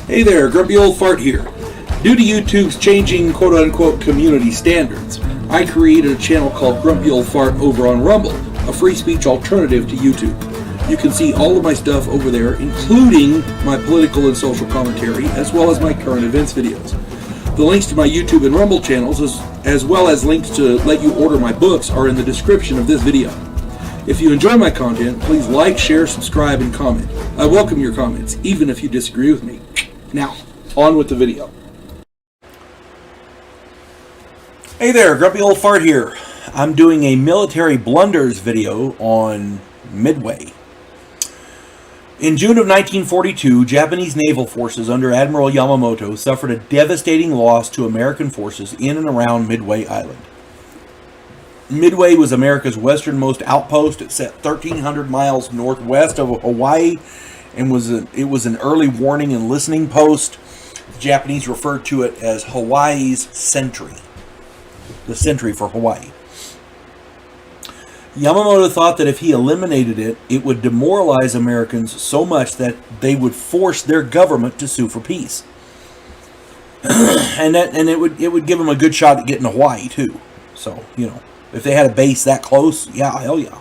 Hey there, Grumpy Old Fart here. Due to YouTube's changing quote-unquote community standards, I created a channel called Grumpy Old Fart over on Rumble, a free speech alternative to YouTube. You can see all of my stuff over there, including my political and social commentary, as well as my current events videos. The links to my YouTube and Rumble channels, as well as links to let you order my books, are in the description of this video. If you enjoy my content, please like, share, subscribe, and comment. I welcome your comments, even if you disagree with me. Now, on with the video. Hey there, Grumpy Old Fart here. I'm doing a military blunders video on Midway. In June of 1942, Japanese naval forces under Admiral Yamamoto suffered a devastating loss to American forces in and around Midway Island. Midway was America's westernmost outpost. It sat 1,300 miles northwest of Hawaii and it was an early warning and listening post. The Japanese referred to it as Hawaii's sentry. The sentry for Hawaii. Yamamoto thought that if he eliminated it, it would demoralize Americans so much that they would force their government to sue for peace. and it would give them a good shot at getting to Hawaii too. So, if they had a base that close, yeah, hell yeah.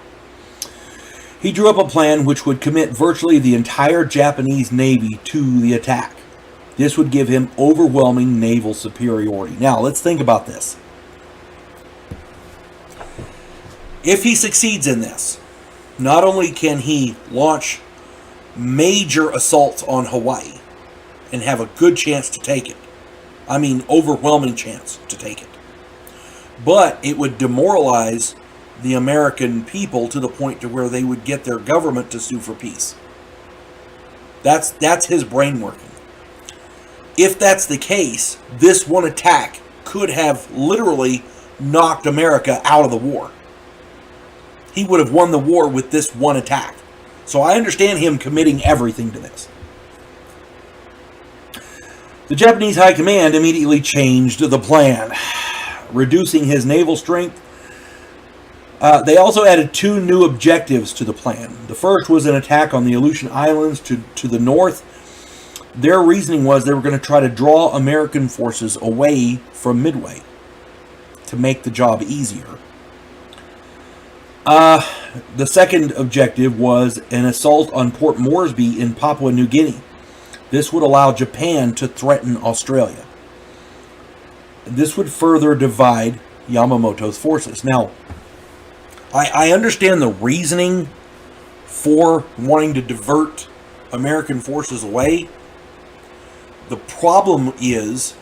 He drew up a plan which would commit virtually the entire Japanese Navy to the attack. This would give him overwhelming naval superiority. Now, let's think about this. If he succeeds in this, not only can he launch major assaults on Hawaii and have a good chance to take it, I mean overwhelming chance to take it, but it would demoralize the American people to the point to where they would get their government to sue for peace. That's his brain working. If that's the case, this one attack could have literally knocked America out of the war. He would have won the war with this one attack. So I understand him committing everything to this. The Japanese High Command immediately changed the plan, reducing his naval strength. They also added two new objectives to the plan. The first was an attack on the Aleutian Islands to the north. Their reasoning was they were going to try to draw American forces away from Midway to make the job easier. The second objective was an assault on Port Moresby in Papua New Guinea. This would allow Japan to threaten Australia. This would further divide Yamamoto's forces. Now, I understand the reasoning for wanting to divert American forces away. The problem is,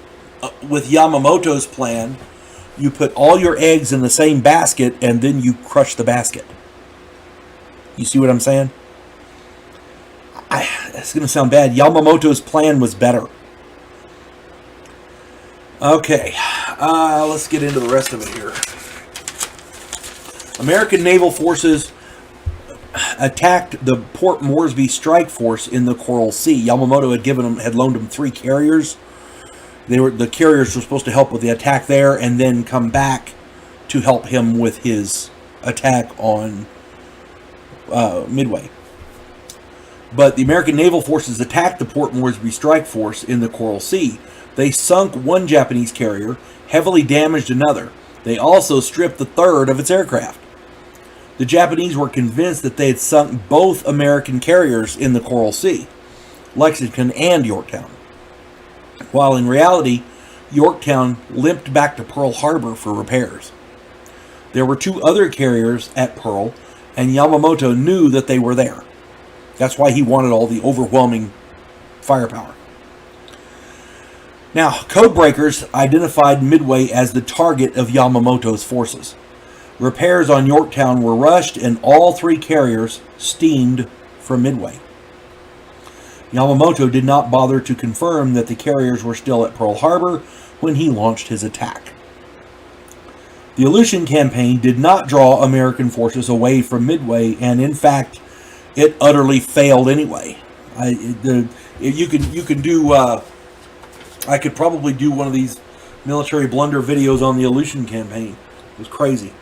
with Yamamoto's plan, you put all your eggs in the same basket and then you crush the basket. You see what I'm saying? It's going to sound bad. Yamamoto's plan was better. Okay, let's get into the rest of it here. American naval forces attacked the Port Moresby strike force in the Coral Sea. Yamamoto had loaned them 3 carriers. The carriers were supposed to help with the attack there and then come back to help him with his attack on Midway. But the American naval forces attacked the Port Moresby strike force in the Coral Sea. They sunk one Japanese carrier, heavily damaged another. They also stripped the third of its aircraft. The Japanese were convinced that they had sunk both American carriers in the Coral Sea, Lexington and Yorktown, while in reality, Yorktown limped back to Pearl Harbor for repairs. There were 2 other carriers at Pearl, and Yamamoto knew that they were there. That's why he wanted all the overwhelming firepower. Now, codebreakers identified Midway as the target of Yamamoto's forces. Repairs on Yorktown were rushed, and all 3 carriers steamed from Midway. Yamamoto did not bother to confirm that the carriers were still at Pearl Harbor when he launched his attack. The Aleutian campaign did not draw American forces away from Midway, and in fact, it utterly failed anyway. I could probably do one of these military blunder videos on the Aleutian campaign. It was crazy.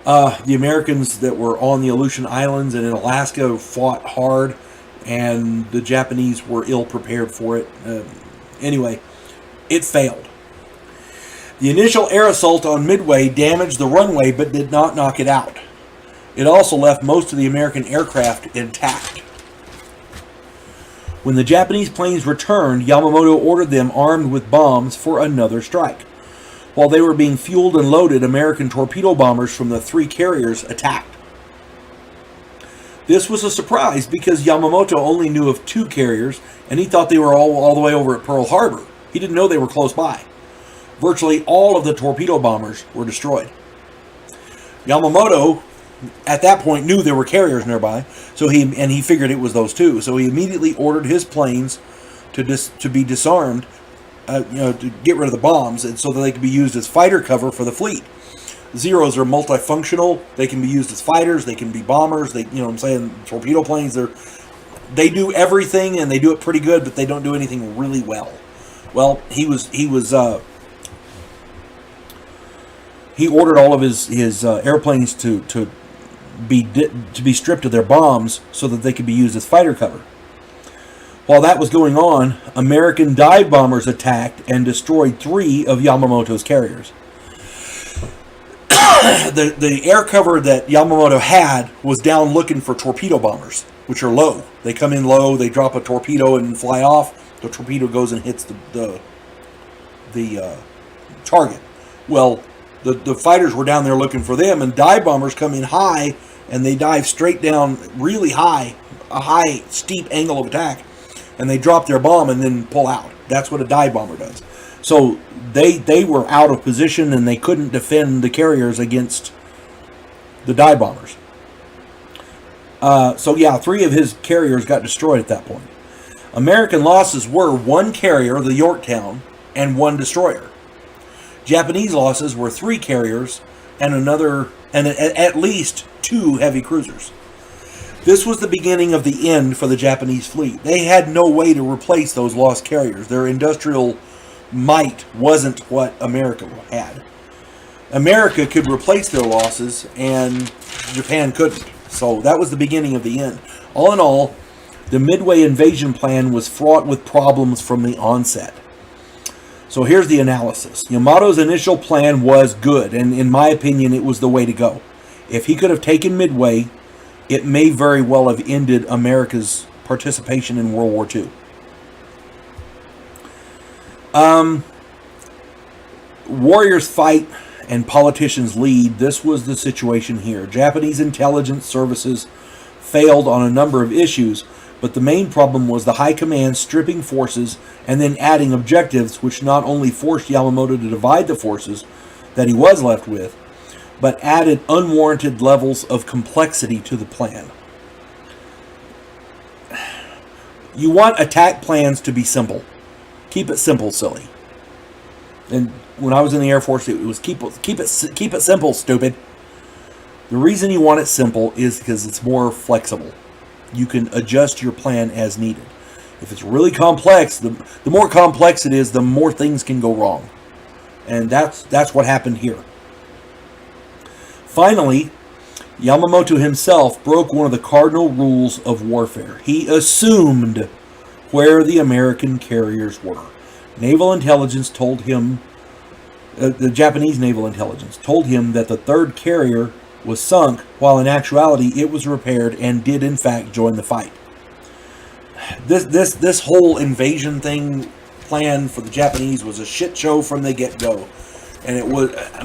The Americans that were on the Aleutian Islands and in Alaska fought hard. and the Japanese were ill prepared for it. Anyway, it failed. The initial air assault on Midway damaged the runway but did not knock it out. It also left most of the American aircraft intact. When the Japanese planes returned, Yamamoto ordered them armed with bombs for another strike. While they were being fueled and loaded, American torpedo bombers from the 3 carriers attacked. This was a surprise because Yamamoto only knew of 2 carriers, and he thought they were all the way over at Pearl Harbor. He didn't know they were close by. Virtually all of the torpedo bombers were destroyed. Yamamoto, at that point, knew there were carriers nearby, so he figured it was those 2. So he immediately ordered his planes to be disarmed, to get rid of the bombs, and so that they could be used as fighter cover for the fleet. Zeros are multifunctional. They can be used as fighters. They can be bombers. Torpedo planes. They do everything, and they do it pretty good, but they don't do anything really well. Well, he ordered all of his airplanes to be stripped of their bombs so that they could be used as fighter cover. While that was going on, American dive bombers attacked and destroyed 3 of Yamamoto's carriers. The air cover that Yamamoto had was down looking for torpedo bombers, which are low. They come in low, they drop a torpedo and fly off. The torpedo goes and hits the target. Well, the fighters were down there looking for them, and dive bombers come in high, and they dive straight down really high, a high, steep angle of attack, and they drop their bomb and then pull out. That's what a dive bomber does. So they were out of position, and they couldn't defend the carriers against the dive bombers. 3 of his carriers got destroyed at that point. American losses were 1 carrier, the Yorktown, and 1 destroyer. Japanese losses were 3 carriers and at least 2 heavy cruisers. This was the beginning of the end for the Japanese fleet. They had no way to replace those lost carriers. Their industrial might wasn't what America had. America could replace their losses, and Japan couldn't. So that was the beginning of the end. All in all, the Midway invasion plan was fraught with problems from the onset. So here's the analysis. Yamato's initial plan was good, and in my opinion, it was the way to go. If he could have taken Midway, it may very well have ended America's participation in World War II. Warriors fight and politicians lead. This was the situation here. Japanese intelligence services failed on a number of issues, but the main problem was the high command stripping forces and then adding objectives, which not only forced Yamamoto to divide the forces that he was left with, but added unwarranted levels of complexity to the plan. You want attack plans to be simple. Keep it simple, silly. And when I was in the Air Force, it was keep it simple, stupid. The reason you want it simple is because it's more flexible. You can adjust your plan as needed. If it's really complex, the more complex it is, the more things can go wrong. And that's what happened here. Finally, Yamamoto himself broke one of the cardinal rules of warfare. He assumed where the American carriers were. Naval intelligence told him, the Japanese naval intelligence told him that the 3rd carrier was sunk, while in actuality it was repaired and did in fact join the fight. This whole invasion thing plan for the Japanese was a shit show from the get-go. And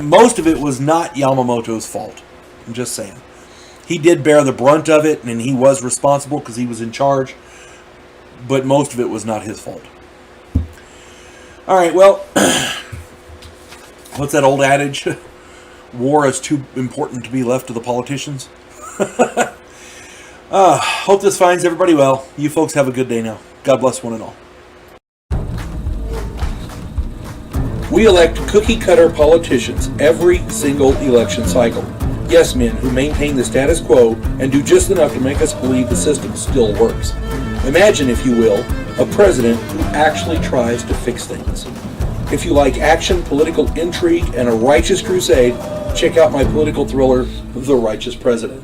most of it was not Yamamoto's fault. I'm just saying. He did bear the brunt of it, and he was responsible because he was in charge. But most of it was not his fault. All right, well, what's that old adage? War is too important to be left to the politicians. Hope this finds everybody well. You folks have a good day now. God bless one and all. We elect cookie-cutter politicians every single election cycle. Yes men who maintain the status quo and do just enough to make us believe the system still works. Imagine, if you will, a president who actually tries to fix things. If you like action, political intrigue, and a righteous crusade, check out my political thriller, The Righteous President.